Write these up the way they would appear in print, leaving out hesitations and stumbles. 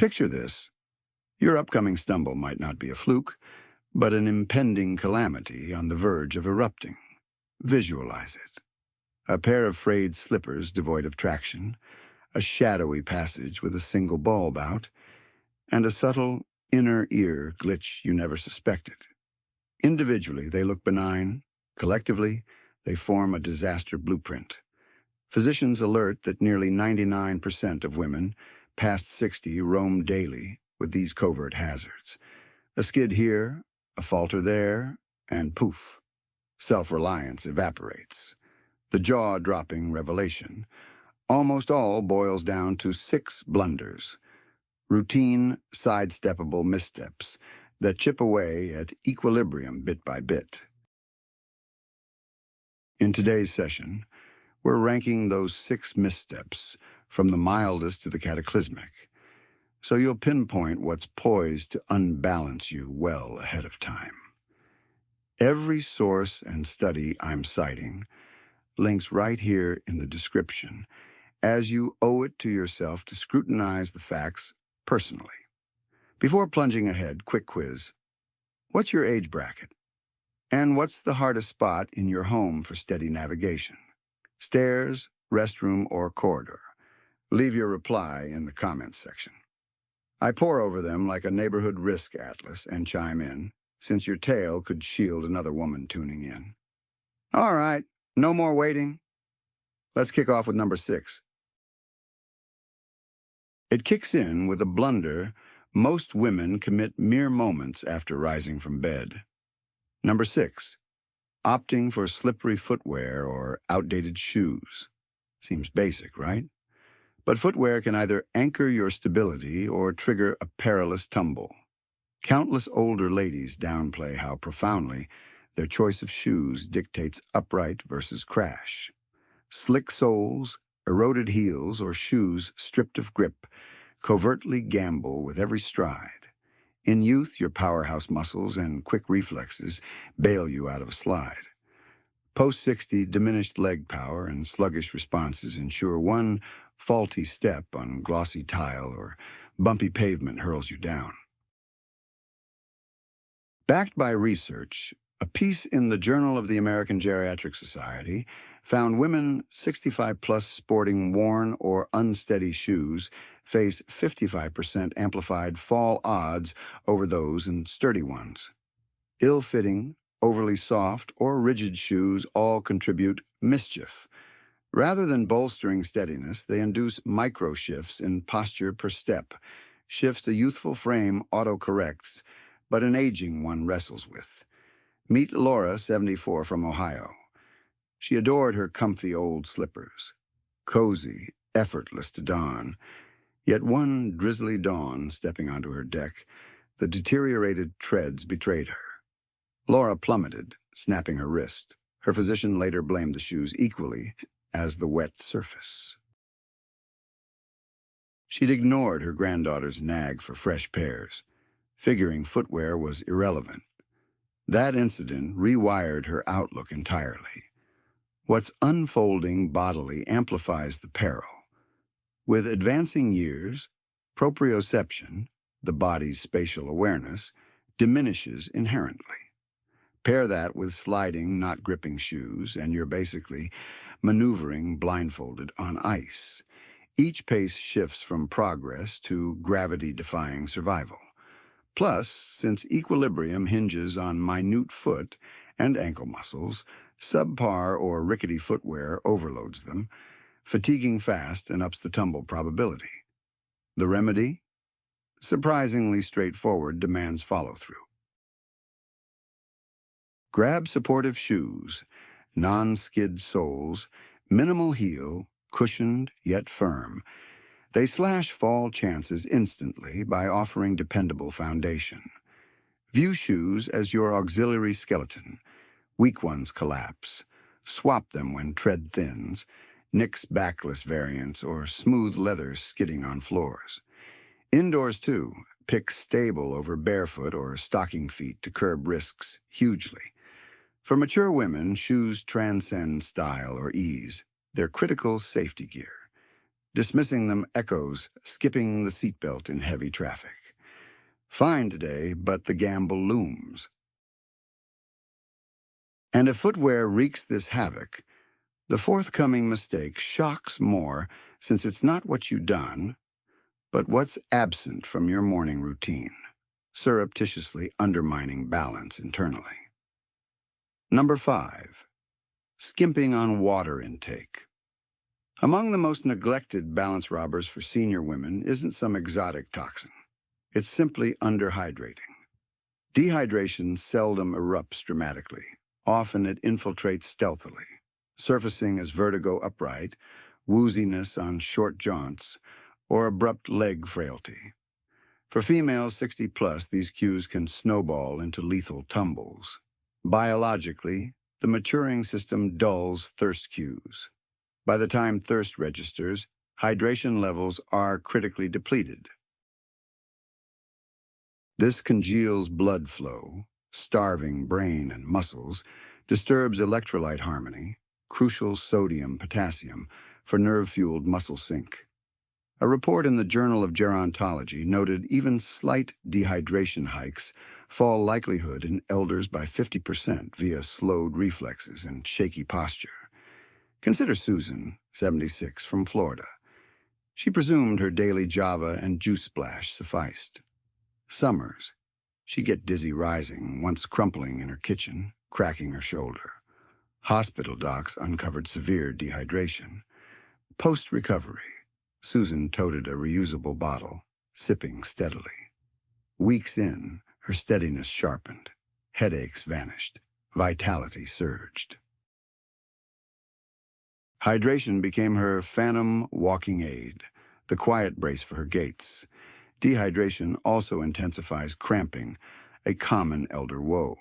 Picture this. Your upcoming stumble might not be a fluke, but an impending calamity on the verge of erupting. Visualize it. A pair of frayed slippers devoid of traction, a shadowy passage with a single bulb out, and a subtle inner ear glitch you never suspected. Individually, they look benign. Collectively, they form a disaster blueprint. Physicians alert that nearly 99% of women past 60 roam daily with these covert hazards. A skid here, a falter there, and poof, self-reliance evaporates. The jaw-dropping revelation. Almost all boils down to 6 blunders, routine, sidesteppable missteps that chip away at equilibrium bit by bit. In today's session, we're ranking those 6 missteps from the mildest to the cataclysmic, so you'll pinpoint what's poised to unbalance you well ahead of time. Every source and study I'm citing links right here in the description, as you owe it to yourself to scrutinize the facts personally. Before plunging ahead, quick quiz. What's your age bracket? And what's the hardest spot in your home for steady navigation? Stairs, restroom, or corridor? Leave your reply in the comments section. I pore over them like a neighborhood risk atlas and chime in, since your tale could shield another woman tuning in. All right, no more waiting. Let's kick off with number 6. It kicks in with a blunder most women commit mere moments after rising from bed. Number 6. Opting for slippery footwear or outdated shoes. Seems basic, right? But footwear can either anchor your stability or trigger a perilous tumble. Countless older ladies downplay how profoundly their choice of shoes dictates upright versus crash. Slick soles, eroded heels, or shoes stripped of grip covertly gamble with every stride. In youth, your powerhouse muscles and quick reflexes bail you out of a slide. Post-60, diminished leg power and sluggish responses ensure one faulty step on glossy tile or bumpy pavement hurls you down. Backed by research, a piece in the Journal of the American Geriatric Society found women 65-plus sporting worn or unsteady shoes face 55% amplified fall odds over those in sturdy ones. Ill-fitting, overly soft, or rigid shoes all contribute mischief. Rather than bolstering steadiness, they induce micro-shifts in posture per step, shifts a youthful frame auto-corrects, but an aging one wrestles with. Meet Laura, 74, from Ohio. She adored her comfy old slippers. Cozy, effortless to don. Yet one drizzly dawn, stepping onto her deck, the deteriorated treads betrayed her. Laura plummeted, snapping her wrist. Her physician later blamed the shoes equally as the wet surface. She'd ignored her granddaughter's nag for fresh pairs, figuring footwear was irrelevant. That incident rewired her outlook entirely. What's unfolding bodily amplifies the peril. With advancing years, proprioception, the body's spatial awareness, diminishes inherently. Pair that with sliding, not gripping shoes, and you're basically maneuvering blindfolded on ice. Each pace shifts from progress to gravity-defying survival. Plus, since equilibrium hinges on minute foot and ankle muscles, subpar or rickety footwear overloads them, fatiguing fast and ups the tumble probability. The remedy? Surprisingly straightforward, demands follow-through. Grab supportive shoes, non-skid soles, minimal heel, cushioned yet firm. They slash fall chances instantly by offering dependable foundation. View shoes as your auxiliary skeleton. Weak ones collapse. Swap them when tread thins. Nix backless variants or smooth leather skidding on floors. Indoors, too, pick stable over barefoot or stocking feet to curb risks hugely. For mature women, shoes transcend style or ease. They're critical safety gear. Dismissing them echoes skipping the seatbelt in heavy traffic. Fine today, but the gamble looms. And if footwear wreaks this havoc, the forthcoming mistake shocks more since it's not what you've done, but what's absent from your morning routine, surreptitiously undermining balance internally. Number 5. Skimping on water intake. Among the most neglected balance robbers for senior women isn't some exotic toxin. It's simply underhydrating. Dehydration seldom erupts dramatically. Often it infiltrates stealthily, surfacing as vertigo upright, wooziness on short jaunts, or abrupt leg frailty. For females 60 plus, these cues can snowball into lethal tumbles. Biologically, the maturing system dulls thirst cues. By the time thirst registers, hydration levels are critically depleted. This congeals blood flow, starving brain and muscles, disturbs electrolyte harmony, crucial sodium-potassium for nerve-fueled muscle sync. A report in the Journal of Gerontology noted even slight dehydration hikes fall likelihood in elders by 50% via slowed reflexes and shaky posture. Consider Susan, 76, from Florida. She presumed her daily Java and juice splash sufficed. Summers, she'd get dizzy rising, once crumpling in her kitchen, cracking her shoulder. Hospital docs uncovered severe dehydration. Post-recovery, Susan toted a reusable bottle, sipping steadily. Weeks in, her steadiness sharpened. Headaches vanished. Vitality surged. Hydration became her phantom walking aid, the quiet brace for her gaits. Dehydration also intensifies cramping, a common elder woe.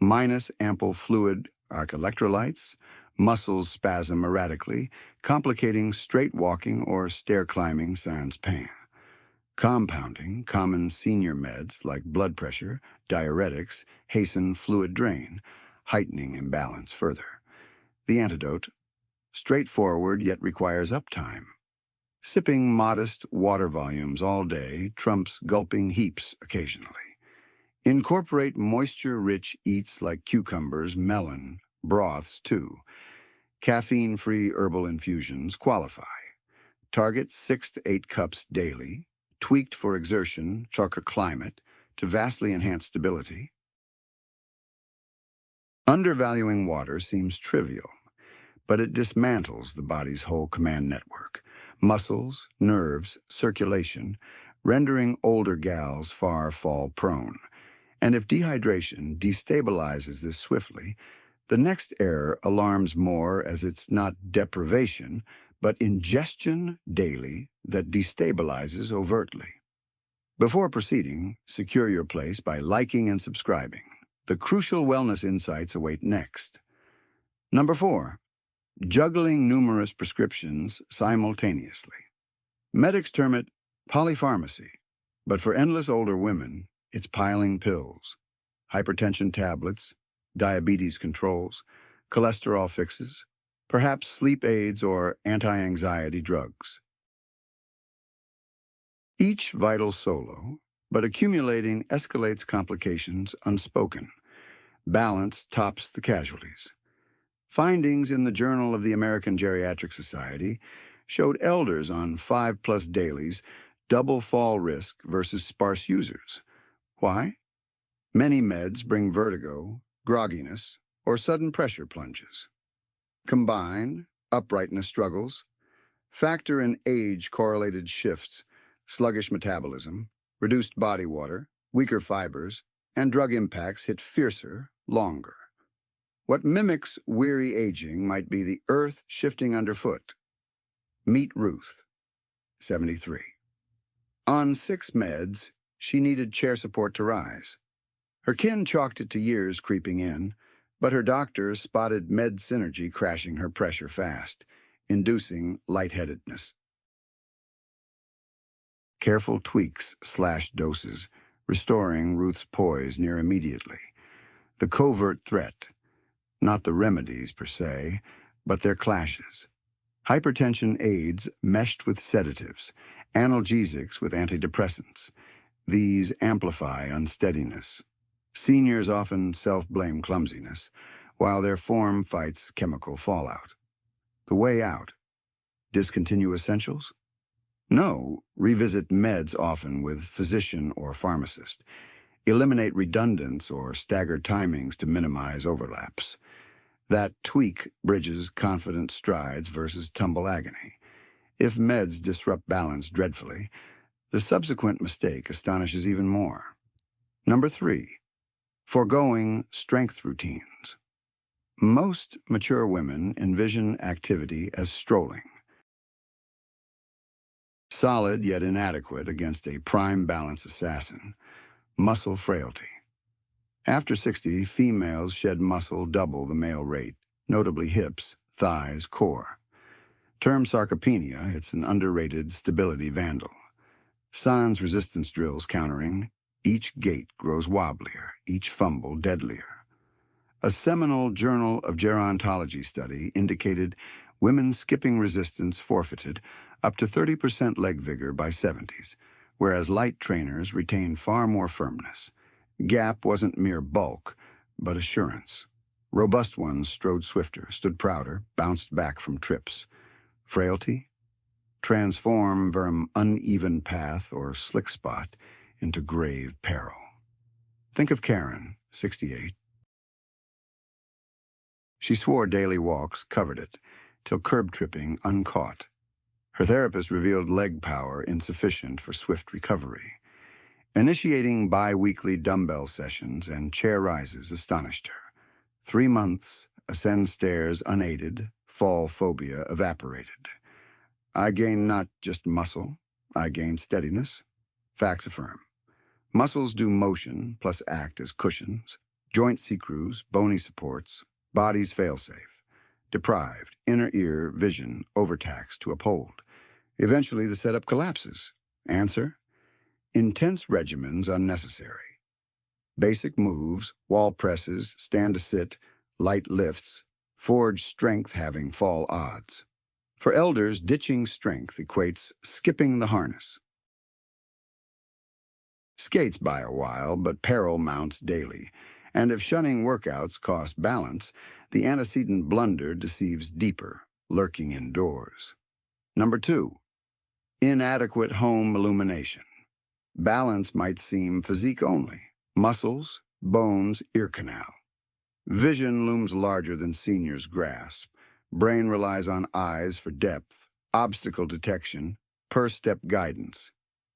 Minus ample fluid like electrolytes, muscles spasm erratically, complicating straight walking or stair climbing sans pain. Compounding, common senior meds like blood pressure, diuretics, hasten fluid drain, heightening imbalance further. The antidote, straightforward yet requires uptime. Sipping modest water volumes all day trumps gulping heaps occasionally. Incorporate moisture-rich eats like cucumbers, melon, broths too. Caffeine-free herbal infusions qualify. Target 6 to 8 cups daily, tweaked for exertion, chalk a climate, to vastly enhance stability. Undervaluing water seems trivial, but it dismantles the body's whole command network. Muscles, nerves, circulation, rendering older gals far fall prone. And if dehydration destabilizes this swiftly, the next error alarms more as it's not deprivation, but ingestion daily that destabilizes overtly. Before proceeding, secure your place by liking and subscribing. The crucial wellness insights await next. Number 4. Juggling numerous prescriptions simultaneously. Medics term it polypharmacy, but for endless older women, it's piling pills, hypertension tablets, diabetes controls, cholesterol fixes, perhaps sleep aids or anti-anxiety drugs. Each vital solo, but accumulating escalates complications unspoken. Balance tops the casualties. Findings in the Journal of the American Geriatric Society showed elders on 5+ dailies double fall risk versus sparse users. Why? Many meds bring vertigo, grogginess, or sudden pressure plunges. Combine uprightness struggles, factor in age-correlated shifts, sluggish metabolism, reduced body water, weaker fibers, and drug impacts hit fiercer, longer. What mimics weary aging might be the earth shifting underfoot. Meet Ruth, 73. On 6 meds, she needed chair support to rise. Her kin chalked it to years creeping in, but her doctors spotted med synergy crashing her pressure fast, inducing lightheadedness. Careful tweaks slashed doses, restoring Ruth's poise near immediately. The covert threat, not the remedies per se, but their clashes. Hypertension aids meshed with sedatives, analgesics with antidepressants. These amplify unsteadiness. Seniors often self-blame clumsiness, while their form fights chemical fallout. The way out: discontinue essentials? No, revisit meds often with physician or pharmacist. Eliminate redundants or staggered timings to minimize overlaps. That tweak bridges confident strides versus tumble agony. If meds disrupt balance dreadfully, the subsequent mistake astonishes even more. Number 3, foregoing strength routines. Most mature women envision activity as strolling, solid yet inadequate against a prime balance assassin, muscle frailty. After 60, females shed muscle double the male rate, notably hips, thighs, core. Termed sarcopenia, it's an underrated stability vandal. Sans resistance drills countering: each gait grows wobblier, each fumble deadlier. A seminal Journal of Gerontology study indicated women skipping resistance forfeited up to 30% leg vigor by 70s, whereas light trainers retained far more firmness. Gap wasn't mere bulk, but assurance. Robust ones strode swifter, stood prouder, bounced back from trips. Frailty? Transform from uneven path or slick spot into grave peril. Think of Karen, 68. She swore daily walks covered it, till curb tripping uncaught. Her therapist revealed leg power insufficient for swift recovery. Initiating bi-weekly dumbbell sessions and chair rises astonished her. 3 months, ascend stairs unaided, fall phobia evaporated. I gained not just muscle, I gained steadiness. Facts affirm. Muscles do motion plus act as cushions, joint secrews, bony supports, body's failsafe. Deprived, inner ear, vision, overtaxed to uphold. Eventually the setup collapses. Answer: intense regimens unnecessary. Basic moves, wall presses, stand to sit, light lifts, forge strength having fall odds. For elders, ditching strength equates skipping the harness. Skates by a while, but peril mounts daily. And if shunning workouts cost balance, the antecedent blunder deceives deeper, lurking indoors. Number 2, inadequate home illumination. Balance might seem physique only. Muscles, bones, ear canal. Vision looms larger than seniors' grasp. Brain relies on eyes for depth, obstacle detection, per-step guidance.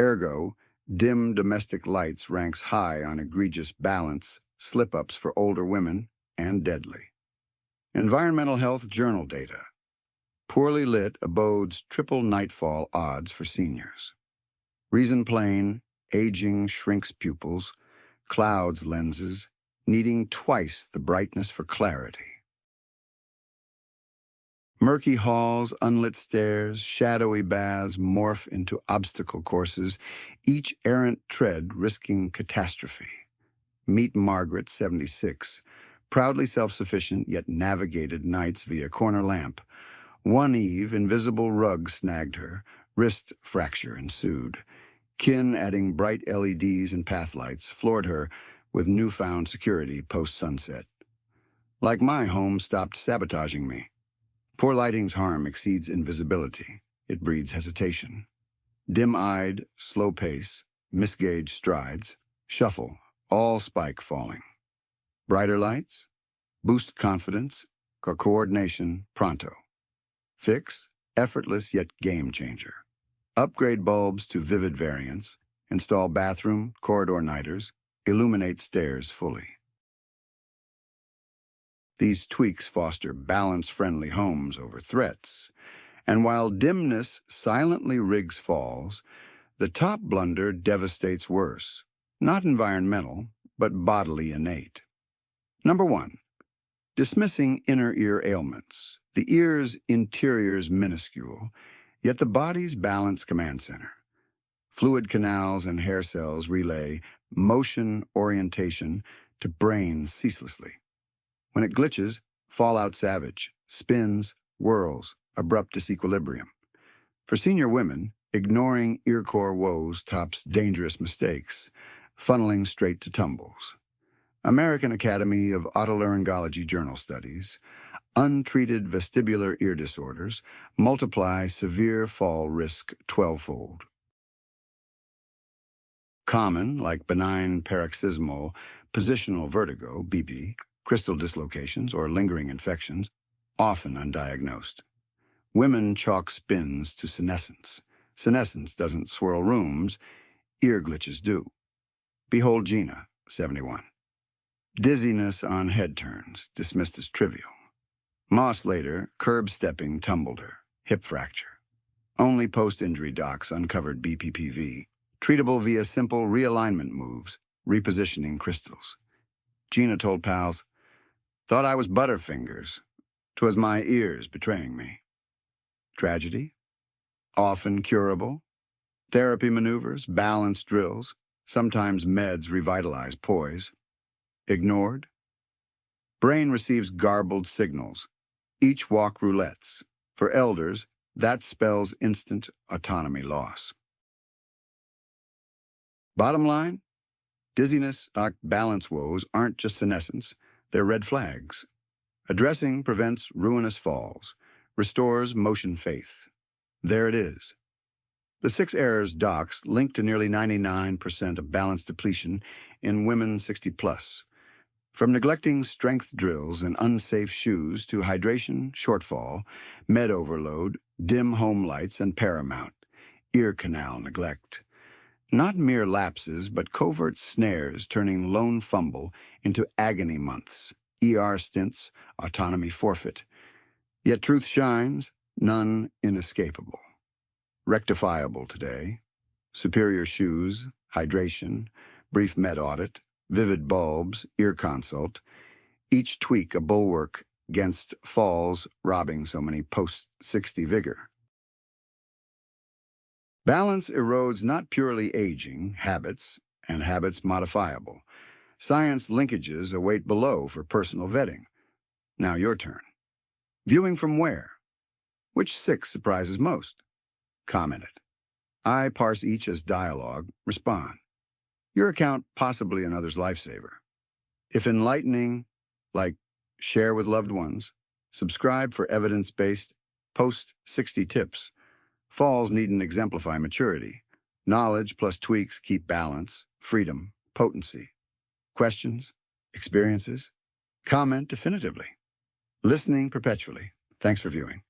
Ergo, dim domestic lights ranks high on egregious balance, slip-ups for older women, and deadly. Environmental Health Journal data. Poorly lit abodes triple nightfall odds for seniors. Reason plain: aging shrinks pupils, clouds lenses, needing twice the brightness for clarity. Murky halls, unlit stairs, shadowy baths morph into obstacle courses, each errant tread risking catastrophe. Meet Margaret, 76, proudly self-sufficient yet navigated nights via corner lamp. One eve, invisible rug snagged her, wrist fracture ensued. Kin adding bright LEDs and path lights floored her with newfound security post-sunset. Like my home stopped sabotaging me. Poor lighting's harm exceeds invisibility. It breeds hesitation. Dim-eyed, slow pace, misgauged strides, shuffle, all spike falling. Brighter lights? Boost confidence, coordination, pronto. Fix, effortless yet game changer. Upgrade bulbs to vivid variants, install bathroom, corridor nighters, illuminate stairs fully. These tweaks foster balance-friendly homes over threats. And while dimness silently rigs falls, the top blunder devastates worse. Not environmental, but bodily innate. Number 1, dismissing inner ear ailments. The ear's interior's minuscule, yet the body's balance command center. Fluid canals and hair cells relay motion orientation to brain ceaselessly. When it glitches, fallout savage, spins, whirls, abrupt disequilibrium. For senior women, ignoring ear core woes tops dangerous mistakes, funneling straight to tumbles. American Academy of Otolaryngology Journal Studies, untreated vestibular ear disorders multiply severe fall risk 12-fold. Common, like benign paroxysmal positional vertigo, BP, crystal dislocations, or lingering infections, often undiagnosed. Women chalk spins to senescence. Senescence doesn't swirl rooms, ear glitches do. Behold Gina, 71. Dizziness on head turns, dismissed as trivial. Moss later, curb-stepping tumbled her, hip fracture. Only post-injury docs uncovered BPPV, treatable via simple realignment moves, repositioning crystals. Gina told pals, "Thought I was Butterfingers. 'Twas my ears betraying me." Tragedy? Often curable. Therapy maneuvers, balance drills, sometimes meds revitalize poise. Ignored? Brain receives garbled signals. Each walk roulettes. For elders, that spells instant autonomy loss. Bottom line? Dizziness, balance woes aren't just senescence, they're red flags. Addressing prevents ruinous falls, restores motion faith. There it is. The 6 errors docs link to nearly 99% of balance depletion in women 60 plus. From neglecting strength drills and unsafe shoes to hydration, shortfall, med overload, dim home lights, and paramount, ear canal neglect. Not mere lapses, but covert snares turning lone fumble into agony months, ER stints, autonomy forfeit. Yet truth shines, none inescapable. Rectifiable today. Superior shoes, hydration, brief med audit, vivid bulbs, ear consult. Each tweak a bulwark against falls robbing so many post-60 vigor. Balance erodes not purely aging, habits, and habits modifiable. Science linkages await below for personal vetting. Now your turn. Viewing from where? Which 6 surprises most? Comment it. I parse each as dialogue, respond. Your account possibly another's lifesaver. If enlightening, like share with loved ones, subscribe for evidence-based post-60 tips. Falls needn't exemplify maturity. Knowledge plus tweaks keep balance, freedom, potency. Questions? Experiences? Comment definitively. Listening perpetually. Thanks for viewing.